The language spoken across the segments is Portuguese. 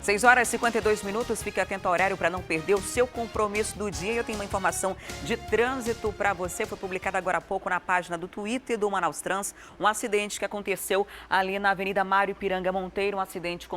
6 horas e 52 minutos, fique atento ao horário para não perder o seu compromisso do dia. Eu tenho uma informação de trânsito para você, foi publicada agora há pouco na página do Twitter do Manaus Trans, um acidente que aconteceu ali na Avenida Mário Ipiranga Monteiro, um acidente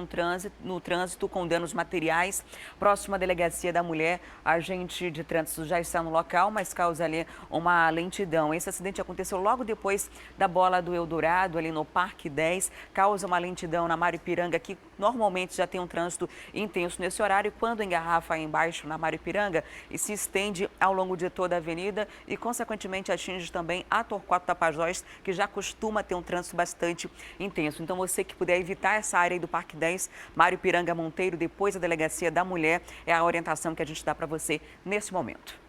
no trânsito com danos materiais, próximo à Delegacia da Mulher. A agente de trânsito já está no local, mas causa ali uma lentidão. Esse acidente aconteceu logo depois da Bola do Eldorado, ali no Parque 10, causa uma lentidão na Mário Ipiranga, que normalmente já tem um trânsito intenso nesse horário, quando engarrafa embaixo na Mário Ipiranga e se estende ao longo de toda a avenida e, consequentemente, atinge também a Torquato Tapajós, que já costuma ter um trânsito bastante intenso. Então, você que puder evitar essa área aí do Parque 10, Mário Ipiranga Monteiro, depois da Delegacia da Mulher, é a orientação que a gente dá para você nesse momento.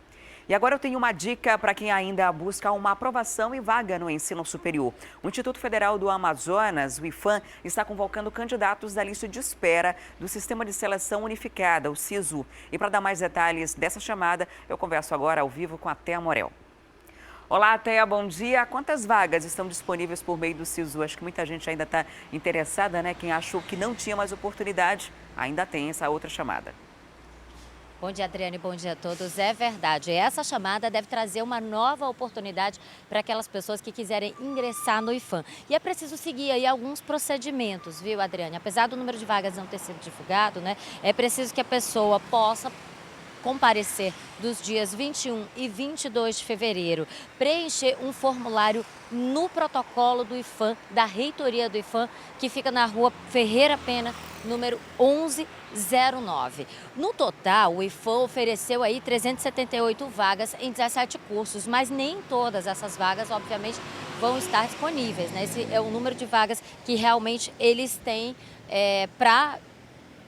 E agora eu tenho uma dica para quem ainda busca uma aprovação e vaga no ensino superior. O Instituto Federal do Amazonas, o IFAM, está convocando candidatos da lista de espera do Sistema de Seleção Unificada, o SISU. E para dar mais detalhes dessa chamada, eu converso agora ao vivo com a Thea Morel. Olá, Thea, bom dia. Quantas vagas estão disponíveis por meio do SISU? Acho que muita gente ainda está interessada, né? Quem achou que não tinha mais oportunidade, ainda tem essa outra chamada. Bom dia, Adriane, bom dia a todos. É verdade, essa chamada deve trazer uma nova oportunidade para aquelas pessoas que quiserem ingressar no IFAM. E é preciso seguir aí alguns procedimentos, viu, Adriane? Apesar do número de vagas não ter sido divulgado, né, é preciso que a pessoa possa comparecer dos dias 21 e 22 de fevereiro, preencher um formulário no protocolo do IFAM, da reitoria do IFAM, que fica na rua Ferreira Pena, número 1109. No total, o IFAM ofereceu aí 378 vagas em 17 cursos, mas nem todas essas vagas, obviamente, vão estar disponíveis, né? Esse é o número de vagas que realmente eles têm para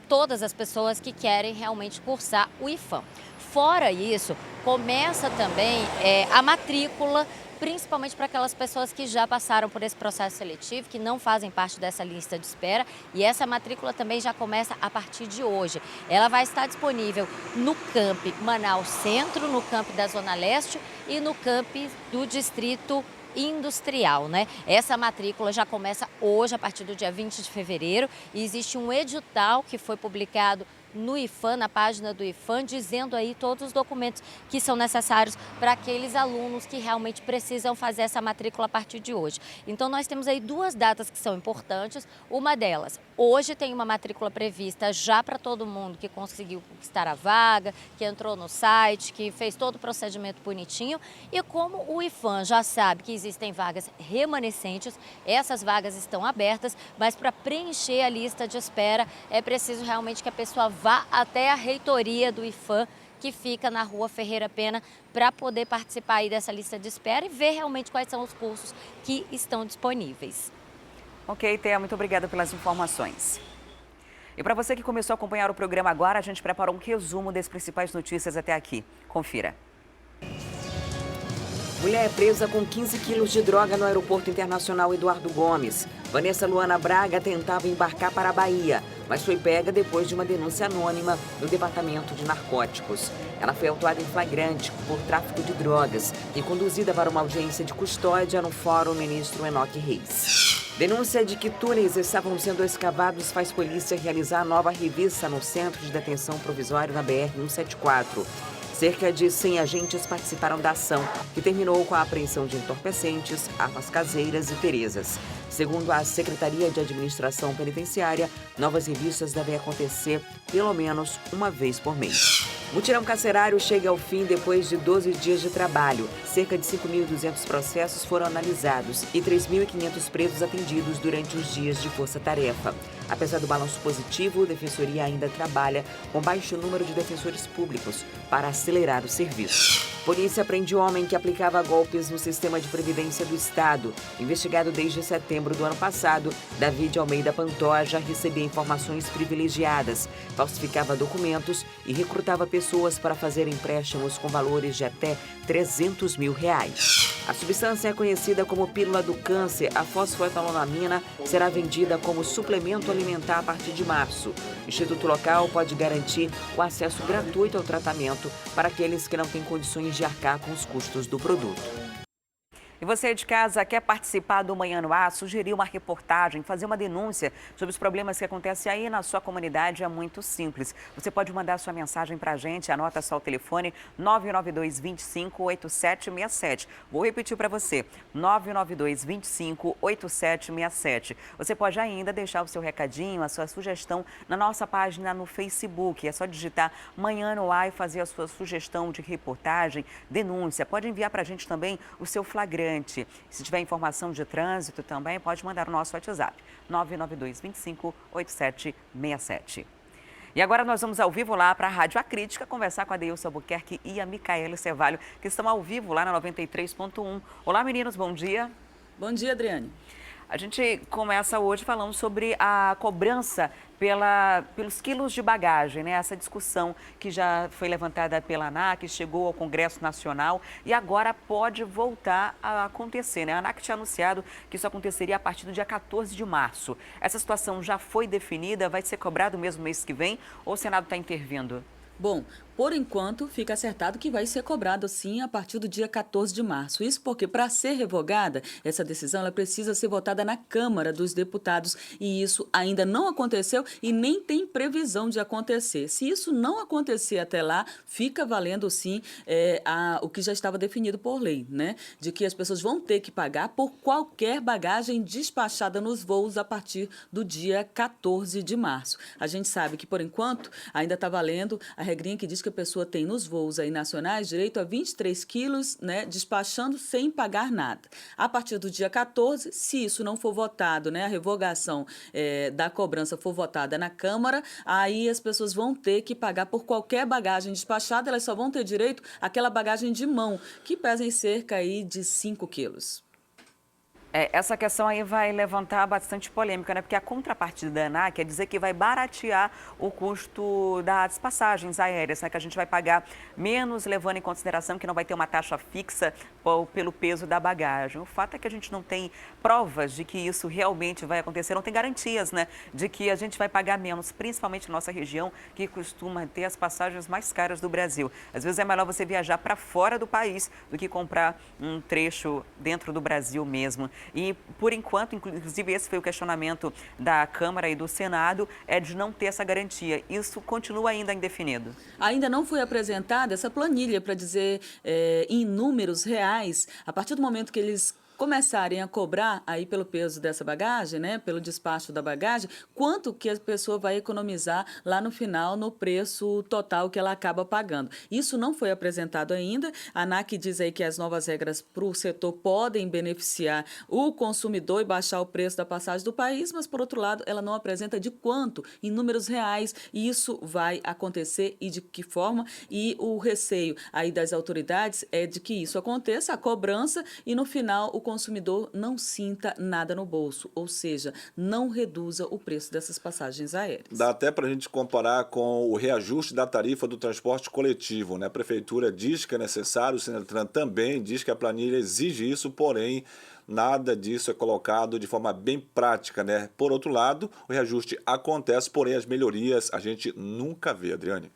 todas as pessoas que querem realmente cursar o IFAM. Fora isso, começa também a matrícula, principalmente para aquelas pessoas que já passaram por esse processo seletivo, que não fazem parte dessa lista de espera, e essa matrícula também já começa a partir de hoje. Ela vai estar disponível no Camp Manaus Centro, no Camp da Zona Leste e no Camp do Distrito Industrial, né? Essa matrícula já começa hoje, a partir do dia 20 de fevereiro, e existe um edital que foi publicado no IFAM, na página do IFAM, dizendo aí todos os documentos que são necessários para aqueles alunos que realmente precisam fazer essa matrícula a partir de hoje. Então, nós temos aí duas datas que são importantes. Uma delas, hoje tem uma matrícula prevista já para todo mundo que conseguiu conquistar a vaga, que entrou no site, que fez todo o procedimento bonitinho. E como o IFAM já sabe que existem vagas remanescentes, essas vagas estão abertas, mas para preencher a lista de espera é preciso realmente que a pessoa vá até a reitoria do IFAM, que fica na rua Ferreira Pena, para poder participar aí dessa lista de espera e ver realmente quais são os cursos que estão disponíveis. Ok, Thea, muito obrigada pelas informações. E para você que começou a acompanhar o programa agora, a gente preparou um resumo das principais notícias até aqui. Confira. Mulher é presa com 15 quilos de droga no Aeroporto Internacional Eduardo Gomes. Vanessa Luana Braga tentava embarcar para a Bahia, mas foi pega depois de uma denúncia anônima no Departamento de Narcóticos. Ela foi autuada em flagrante por tráfico de drogas e conduzida para uma audiência de custódia no Fórum Ministro Enoque Reis. Denúncia de que túneis estavam sendo escavados faz polícia realizar nova revista no Centro de Detenção Provisório na BR-174. Cerca de 100 agentes participaram da ação, que terminou com a apreensão de entorpecentes, armas caseiras e terezas. Segundo a Secretaria de Administração Penitenciária, novas revistas devem acontecer pelo menos uma vez por mês. Mutirão carcerário chega ao fim depois de 12 dias de trabalho. Cerca de 5.200 processos foram analisados e 3.500 presos atendidos durante os dias de força-tarefa. Apesar do balanço positivo, a Defensoria ainda trabalha com baixo número de defensores públicos para acelerar o serviço. Polícia prende homem que aplicava golpes no sistema de previdência do Estado. Investigado desde setembro do ano passado, David Almeida Pantoja recebia informações privilegiadas, falsificava documentos e recrutava pessoas para fazer empréstimos com valores de até R$300 mil. A substância é conhecida como pílula do câncer. A fosfoetalonamina será vendida como suplemento alimentar a partir de março. O Instituto Local pode garantir o acesso gratuito ao tratamento para aqueles que não têm condições de arcar com os custos do produto. E você de casa quer participar do Manhã no Ar, sugerir uma reportagem, fazer uma denúncia sobre os problemas que acontecem aí na sua comunidade? É muito simples. Você pode mandar sua mensagem para a gente, anota só o telefone 992 25 8767. Vou repetir para você, 992 25 8767. Você pode ainda deixar o seu recadinho, a sua sugestão na nossa página no Facebook. É só digitar Manhã no Ar e fazer a sua sugestão de reportagem, denúncia. Pode enviar para a gente também o seu flagrante. Se tiver informação de trânsito também, pode mandar o nosso WhatsApp, 992 25 8767. E agora nós vamos ao vivo lá para a Rádio A Crítica conversar com a Deilson Albuquerque e a Micaela Cevalho, que estão ao vivo lá na 93.1. Olá, meninos, bom dia. Bom dia, Adriane. A gente começa hoje falando sobre a cobrança pelos quilos de bagagem, né? Essa discussão que já foi levantada pela ANAC, chegou ao Congresso Nacional e agora pode voltar a acontecer, né? A ANAC tinha anunciado que isso aconteceria a partir do dia 14 de março. Essa situação já foi definida, vai ser cobrado mesmo mês que vem ou o Senado está intervindo? Bom, por enquanto, fica acertado que vai ser cobrado sim a partir do dia 14 de março. Isso porque, para ser revogada, essa decisão ela precisa ser votada na Câmara dos Deputados e isso ainda não aconteceu e nem tem previsão de acontecer. Se isso não acontecer até lá, fica valendo sim o que já estava definido por lei, né? De que as pessoas vão ter que pagar por qualquer bagagem despachada nos voos a partir do dia 14 de março. A gente sabe que, por enquanto, ainda está valendo a regrinha que diz que a pessoa tem nos voos aí nacionais direito a 23 quilos, né, despachando sem pagar nada. A partir do dia 14, se isso não for votado, né, a revogação da cobrança for votada na Câmara, aí as pessoas vão ter que pagar por qualquer bagagem despachada, elas só vão ter direito àquela bagagem de mão, que pesa em cerca aí de 5 quilos. Essa questão aí vai levantar bastante polêmica, né? Porque a contrapartida da ANAC quer dizer que vai baratear o custo das passagens aéreas, né? Que a gente vai pagar menos, levando em consideração que não vai ter uma taxa fixa pelo peso da bagagem. O fato é que a gente não tem provas de que isso realmente vai acontecer, não tem garantias, né? De que a gente vai pagar menos, principalmente na nossa região, que costuma ter as passagens mais caras do Brasil. Às vezes é melhor você viajar para fora do país do que comprar um trecho dentro do Brasil mesmo. E, por enquanto, inclusive esse foi o questionamento da Câmara e do Senado, é de não ter essa garantia. Isso continua ainda indefinido. Ainda não foi apresentada essa planilha para dizer em números reais, a partir do momento que eles começarem a cobrar aí pelo peso dessa bagagem, né, pelo despacho da bagagem, quanto que a pessoa vai economizar lá no final no preço total que ela acaba pagando. Isso não foi apresentado ainda. A ANAC diz aí que as novas regras para o setor podem beneficiar o consumidor e baixar o preço da passagem do país, mas, por outro lado, ela não apresenta de quanto, em números reais, isso vai acontecer e de que forma. E o receio aí das autoridades é de que isso aconteça, a cobrança, e no final o consumidor não sinta nada no bolso, ou seja, não reduza o preço dessas passagens aéreas. Dá até para a gente comparar com o reajuste da tarifa do transporte coletivo, né? A Prefeitura diz que é necessário, o Senatran também diz que a planilha exige isso, porém, nada disso é colocado de forma bem prática, né? Por outro lado, o reajuste acontece, porém as melhorias a gente nunca vê, Adriane.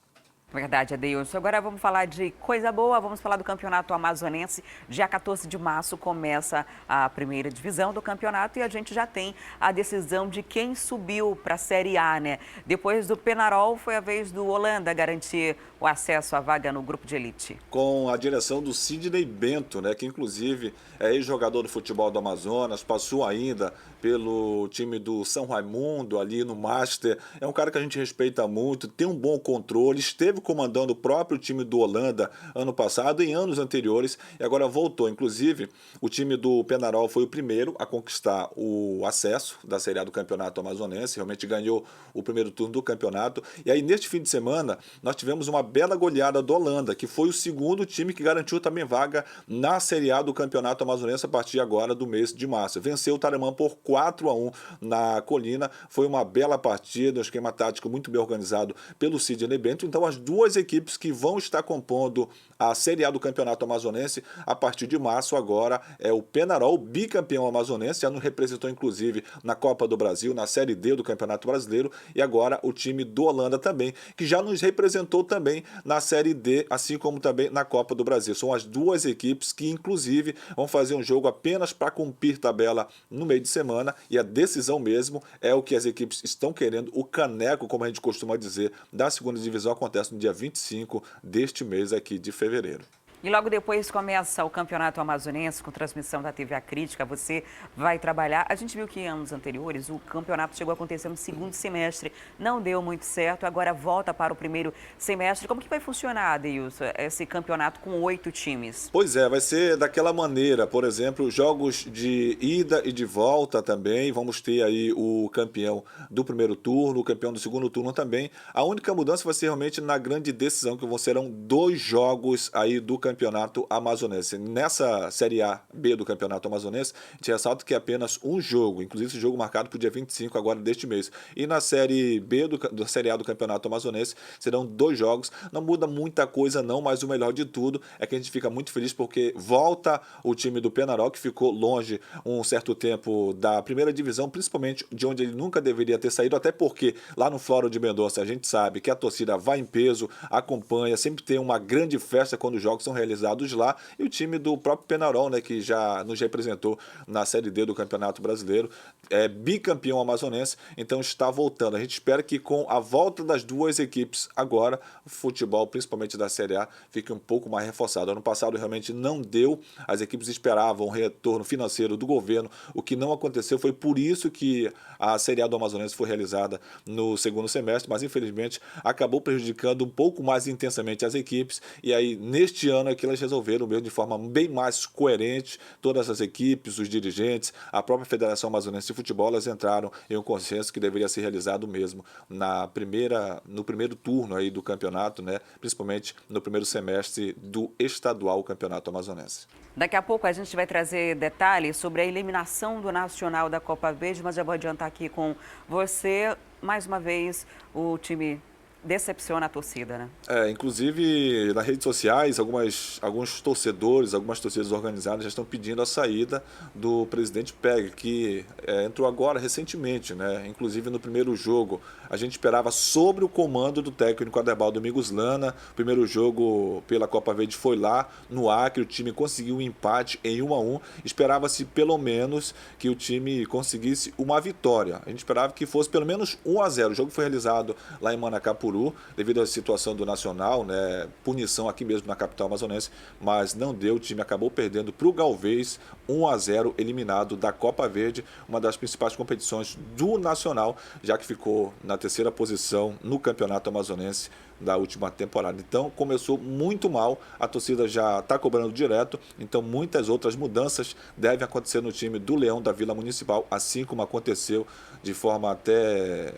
Verdade, Adeilson. Agora vamos falar de coisa boa, vamos falar do Campeonato Amazonense. Dia 14 de março começa a primeira divisão do campeonato e a gente já tem a decisão de quem subiu para a Série A, né? Depois do Penarol, foi a vez do Holanda garantir o acesso à vaga no grupo de elite. Com a direção do Sidney Bento, né, que inclusive é ex-jogador do futebol do Amazonas, passou ainda pelo time do São Raimundo ali no Master. É um cara que a gente respeita muito, tem um bom controle, esteve comandando o próprio time do Holanda ano passado e em anos anteriores e agora voltou. Inclusive, o time do Penarol foi o primeiro a conquistar o acesso da Série A do Campeonato Amazonense, realmente ganhou o primeiro turno do campeonato. E aí, neste fim de semana, nós tivemos uma bela goleada do Holanda, que foi o segundo time que garantiu também vaga na Série A do Campeonato Amazonense a partir agora do mês de março. Venceu o Tarumã por 4-1 na Colina. Foi uma bela partida, um esquema tático muito bem organizado pelo Sidney Bento. Então, as duas equipes que vão estar compondo a Série A do Campeonato Amazonense a partir de março agora é o Penharol, bicampeão amazonense, já nos representou inclusive na Copa do Brasil, na Série D do Campeonato Brasileiro, e agora o time do Holanda também, que já nos representou também na Série D, assim como também na Copa do Brasil. São as duas equipes que inclusive vão fazer um jogo apenas para cumprir tabela no meio de semana, e a decisão mesmo é o que as equipes estão querendo. O caneco, como a gente costuma dizer, da segunda divisão acontece no dia 25 deste mês aqui de fevereiro. E logo depois começa o Campeonato Amazonense com transmissão da TV A Crítica. Você vai trabalhar. A gente viu que em anos anteriores o campeonato chegou a acontecer no segundo semestre. Não deu muito certo, agora volta para o primeiro semestre. Como que vai funcionar, Adeilson, esse campeonato com 8 times? Pois é, vai ser daquela maneira. Por exemplo, jogos de ida e de volta também. Vamos ter aí o campeão do primeiro turno, o campeão do segundo turno também. A única mudança vai ser realmente na grande decisão, que serão 2 jogos aí do Campeonato Amazonense. Nessa Série A B do Campeonato Amazonense, a gente ressalta que é apenas um jogo, inclusive esse jogo marcado para o dia 25 agora deste mês. E na Série B da Série A do Campeonato Amazonense serão 2 jogos. Não muda muita coisa não, mas o melhor de tudo é que a gente fica muito feliz porque volta o time do Penharol, que ficou longe um certo tempo da primeira divisão, principalmente de onde ele nunca deveria ter saído, até porque lá no Fórum de Mendonça a gente sabe que a torcida vai em peso, acompanha, sempre tem uma grande festa quando os jogos são realizados lá, e o time do próprio Penharol, né, que já nos representou na Série D do Campeonato Brasileiro, é bicampeão amazonense, então está voltando. A gente espera que com a volta das duas equipes agora, o futebol, principalmente da Série A, fique um pouco mais reforçado. Ano passado realmente não deu, as equipes esperavam um retorno financeiro do governo, o que não aconteceu, foi por isso que a Série A do Amazonense foi realizada no segundo semestre, mas infelizmente acabou prejudicando um pouco mais intensamente as equipes, e aí neste ano é que elas resolveram mesmo de forma bem mais coerente, todas as equipes, os dirigentes, a própria Federação Amazonense de Futebol, elas entraram em um consenso que deveria ser realizado mesmo no primeiro turno aí do campeonato, né? Principalmente no primeiro semestre do estadual Campeonato Amazonense. Daqui a pouco a gente vai trazer detalhes sobre a eliminação do Nacional da Copa Verde, mas já vou adiantar aqui com você, mais uma vez, o time decepciona a torcida, né? Inclusive nas redes sociais, alguns torcedores, algumas torcidas organizadas já estão pedindo a saída do presidente Pega, que entrou agora recentemente, né? Inclusive no primeiro jogo a gente esperava sobre o comando do técnico Adebaldo Miguslana. O primeiro jogo pela Copa Verde foi lá no Acre, o time conseguiu um empate em 1-1. Esperava-se pelo menos que o time conseguisse uma vitória. A gente esperava que fosse pelo menos 1-0. O jogo foi realizado lá em Manacapuru, devido à situação do Nacional, né? Punição aqui mesmo na capital amazonense, mas não deu. O time acabou perdendo para o Galvez, 1-0, eliminado da Copa Verde, uma das principais competições do Nacional, já que ficou na terceira posição no Campeonato Amazonense da última temporada. Então começou muito mal, a torcida já está cobrando direto, então muitas outras mudanças devem acontecer no time do Leão da Vila Municipal, assim como aconteceu de forma até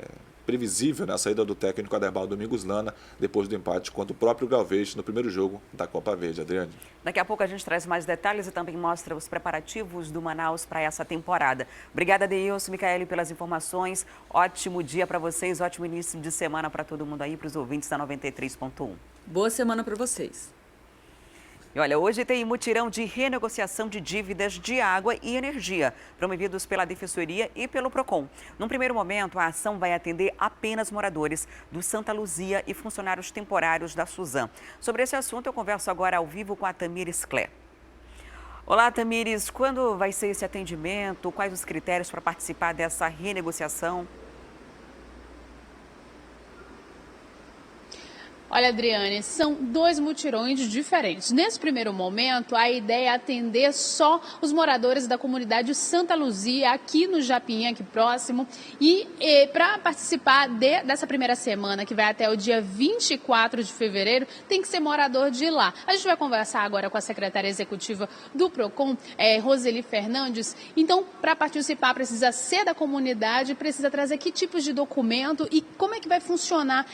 previsível na saída do técnico Adebaldo Miguslana depois do empate contra o próprio Galvez no primeiro jogo da Copa Verde. Adriane. Daqui a pouco a gente traz mais detalhes e também mostra os preparativos do Manaus para essa temporada. Obrigada, Adeilson, Micaele, pelas informações. Ótimo dia para vocês, ótimo início de semana para todo mundo aí, para os ouvintes da 93.1. Boa semana para vocês. E olha, hoje tem mutirão de renegociação de dívidas de água e energia, promovidos pela Defensoria e pelo PROCON. Num primeiro momento, a ação vai atender apenas moradores do Santa Luzia e funcionários temporários da Suzan. Sobre esse assunto, eu converso agora ao vivo com a Tamires Clé. Olá, Tamires, quando vai ser esse atendimento? Quais os critérios para participar dessa renegociação? Olha, Adriane, são 2 mutirões diferentes. Nesse primeiro momento, a ideia é atender só os moradores da comunidade Santa Luzia, aqui no Japinha, aqui próximo. E para participar dessa primeira semana, que vai até o dia 24 de fevereiro, tem que ser morador de lá. A gente vai conversar agora com a secretária executiva do PROCON, Roseli Fernandes. Então, para participar, precisa ser da comunidade, precisa trazer que tipos de documento e como é que vai funcionar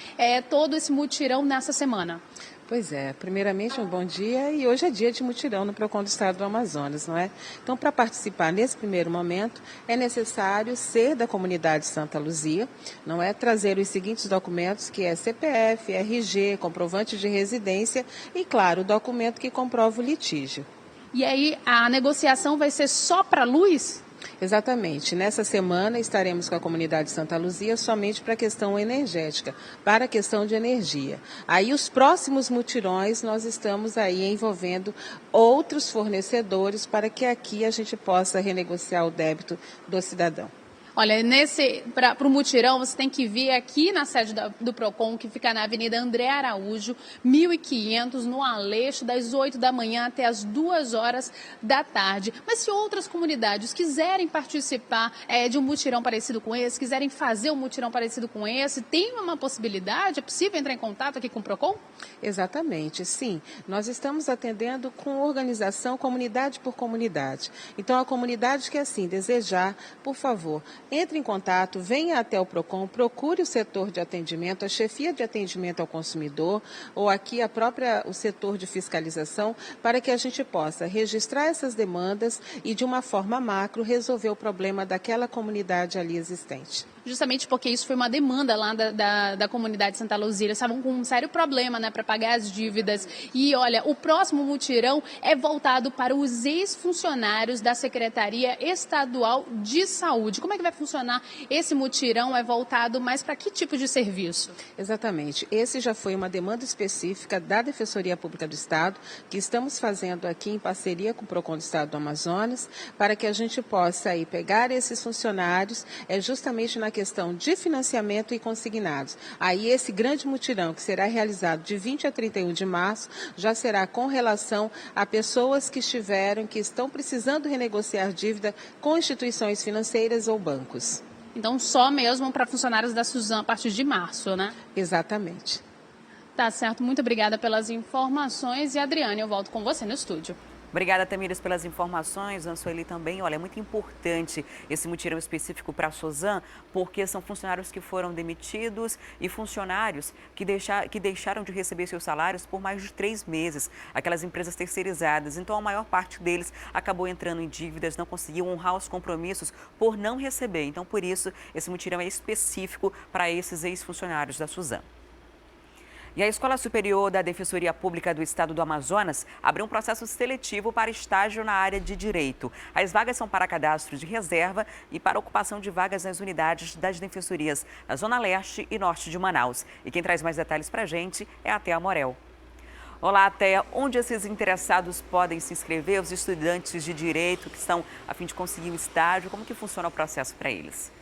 todo esse mutirão nessa semana? Pois é, primeiramente um bom dia e hoje é dia de mutirão no PROCON do Estado do Amazonas, não é? Então, para participar nesse primeiro momento, é necessário ser da comunidade Santa Luzia, não é? Trazer os seguintes documentos, que é CPF, RG, comprovante de residência e, claro, o documento que comprova o litígio. E aí a negociação vai ser só para luz? Exatamente. Nessa semana estaremos com a comunidade Santa Luzia somente para a questão energética, para a questão de energia. Aí os próximos mutirões nós estamos aí envolvendo outros fornecedores para que aqui a gente possa renegociar o débito do cidadão. Olha, para o mutirão, você tem que vir aqui na sede do PROCON, que fica na Avenida André Araújo, 1500, no Aleixo, das 8 da manhã até as 2 horas da tarde. Mas se outras comunidades quiserem participar de um mutirão parecido com esse, quiserem fazer um mutirão parecido com esse, tem uma possibilidade? É possível entrar em contato aqui com o PROCON? Exatamente, sim. Nós estamos atendendo com organização comunidade por comunidade. Então, a comunidade que assim desejar, por favor, entre em contato, venha até o PROCON, procure o setor de atendimento, a chefia de atendimento ao consumidor ou aqui o setor de fiscalização, para que a gente possa registrar essas demandas e, de uma forma macro, resolver o problema daquela comunidade ali existente. Justamente porque isso foi uma demanda lá da comunidade Santa Luzia. Eles estavam com um sério problema, né, para pagar as dívidas. E olha, o próximo mutirão é voltado para os ex-funcionários da Secretaria Estadual de Saúde. Como é que vai funcionar esse mutirão? É voltado mais para que tipo de serviço? Exatamente. Esse já foi uma demanda específica da Defensoria Pública do Estado, que estamos fazendo aqui em parceria com o PROCON do Estado do Amazonas, para que a gente possa aí pegar esses funcionários, justamente na questão de financiamento e consignados. Aí esse grande mutirão, que será realizado de 20 a 31 de março, já será com relação a pessoas que estão precisando renegociar dívida com instituições financeiras ou bancos. Então, só mesmo para funcionários da Suzano a partir de março, né? Exatamente. Tá certo. Muito obrigada pelas informações. E, Adriane, eu volto com você no estúdio. Obrigada, Tamires, pelas informações. Ansueli também. Olha, é muito importante esse mutirão específico para a Suzano, porque são funcionários que foram demitidos e funcionários que deixaram de receber seus salários por mais de 3 meses, aquelas empresas terceirizadas. Então, a maior parte deles acabou entrando em dívidas, não conseguiu honrar os compromissos por não receber. Então, por isso, esse mutirão é específico para esses ex-funcionários da Suzano. E a Escola Superior da Defensoria Pública do Estado do Amazonas abriu um processo seletivo para estágio na área de Direito. As vagas são para cadastro de reserva e para ocupação de vagas nas unidades das defensorias na Zona Leste e Norte de Manaus. E quem traz mais detalhes para a gente é a Thea Morel. Olá, Thea. Onde esses interessados podem se inscrever? Os estudantes de Direito que estão a fim de conseguir um estágio, como que funciona o processo para eles?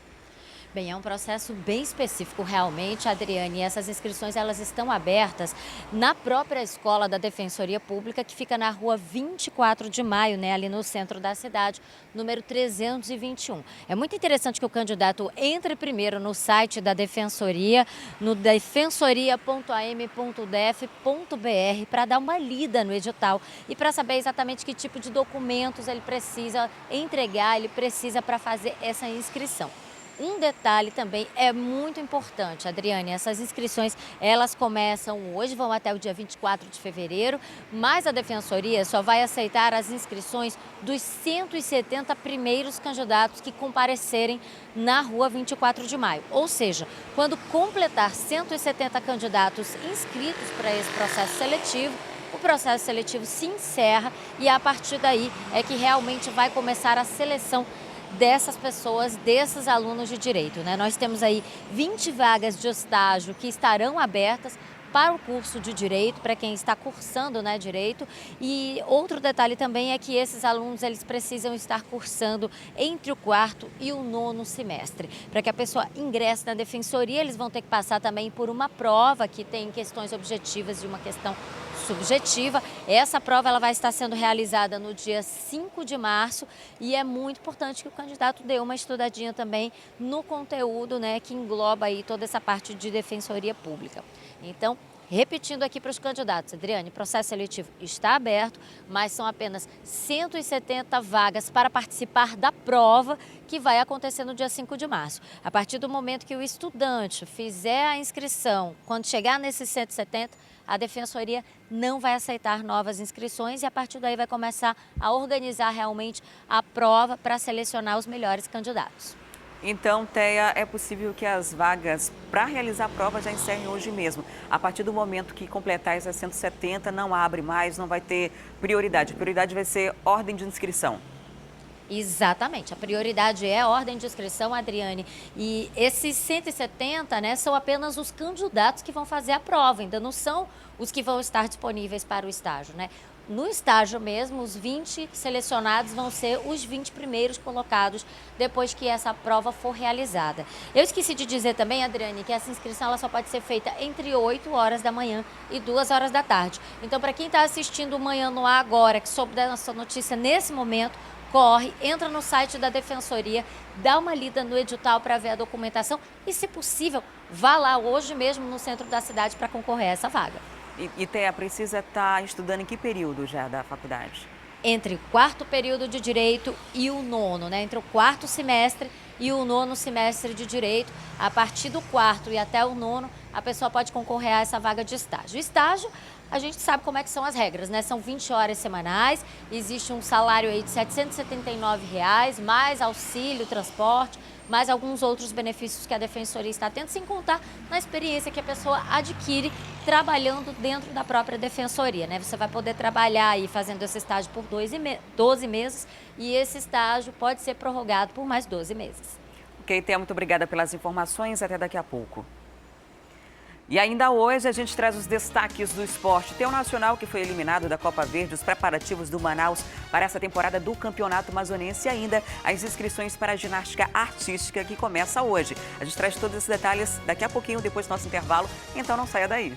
Bem, é um processo bem específico realmente, Adriane. E essas inscrições elas estão abertas na própria Escola da Defensoria Pública, que fica na rua 24 de maio, né, ali no centro da cidade, número 321. É muito interessante que o candidato entre primeiro no site da Defensoria, no defensoria.am.def.br, para dar uma lida no edital e para saber exatamente que tipo de documentos ele precisa entregar, ele precisa para fazer essa inscrição. Um detalhe também é muito importante, Adriane, essas inscrições elas começam hoje, vão até o dia 24 de fevereiro, mas a Defensoria só vai aceitar as inscrições dos 170 primeiros candidatos que comparecerem na rua 24 de maio. Ou seja, quando completar 170 candidatos inscritos para esse processo seletivo, o processo seletivo se encerra e a partir daí é que realmente vai começar a seleção dessas pessoas, desses alunos de Direito, né? Nós temos aí 20 vagas de estágio que estarão abertas para o curso de Direito, para quem está cursando, né, Direito. E outro detalhe também é que esses alunos eles precisam estar cursando entre o 4º e o 9º semestre. Para que a pessoa ingresse na Defensoria, eles vão ter que passar também por uma prova que tem questões objetivas e uma questão subjetiva. Essa prova ela vai estar sendo realizada no dia 5 de março e é muito importante que o candidato dê uma estudadinha também no conteúdo, né, que engloba aí toda essa parte de Defensoria Pública. Então, repetindo aqui para os candidatos, Adriane, o processo seletivo está aberto, mas são apenas 170 vagas para participar da prova que vai acontecer no dia 5 de março. A partir do momento que o estudante fizer a inscrição, quando chegar nesses 170, a Defensoria não vai aceitar novas inscrições e a partir daí vai começar a organizar realmente a prova para selecionar os melhores candidatos. Então, Teia, é possível que as vagas para realizar a prova já encerrem hoje mesmo. A partir do momento que completar essas 170, não abre mais, não vai ter prioridade. A prioridade vai ser ordem de inscrição. Exatamente, a prioridade é a ordem de inscrição, Adriane, e esses 170, né, são apenas os candidatos que vão fazer a prova, ainda não são os que vão estar disponíveis para o estágio, né? No estágio mesmo, os 20 selecionados vão ser os 20 primeiros colocados depois que essa prova for realizada. Eu esqueci de dizer também, Adriane, que essa inscrição ela só pode ser feita entre 8 horas da manhã e 2 horas da tarde. Então, para quem está assistindo o Manhã no Ar agora, que soube dessa notícia nesse momento, corre, entra no site da Defensoria, dá uma lida no edital para ver a documentação e, se possível, vá lá hoje mesmo no centro da cidade para concorrer a essa vaga. E Teia, precisa estar estudando em que período já da faculdade? Entre o 4º período de Direito e o 9º, né? Entre o 4º semestre e o 9º semestre de Direito. A partir do 4º e até o 9º, a pessoa pode concorrer a essa vaga de estágio. Estágio, a gente sabe como é que são as regras, né? São 20 horas semanais, existe um salário aí de R$ 779, mais auxílio, transporte, mais alguns outros benefícios que a Defensoria está tendo, sem contar na experiência que a pessoa adquire trabalhando dentro da própria Defensoria, né? Você vai poder trabalhar aí fazendo esse estágio por 12 meses e esse estágio pode ser prorrogado por mais 12 meses. Ok, Teia, muito obrigada pelas informações, até daqui a pouco. E ainda hoje a gente traz os destaques do esporte. Tem o Nacional que foi eliminado da Copa Verde, os preparativos do Manaus para essa temporada do Campeonato Amazonense e ainda as inscrições para a ginástica artística que começa hoje. A gente traz todos esses detalhes daqui a pouquinho, depois do nosso intervalo, então não saia daí.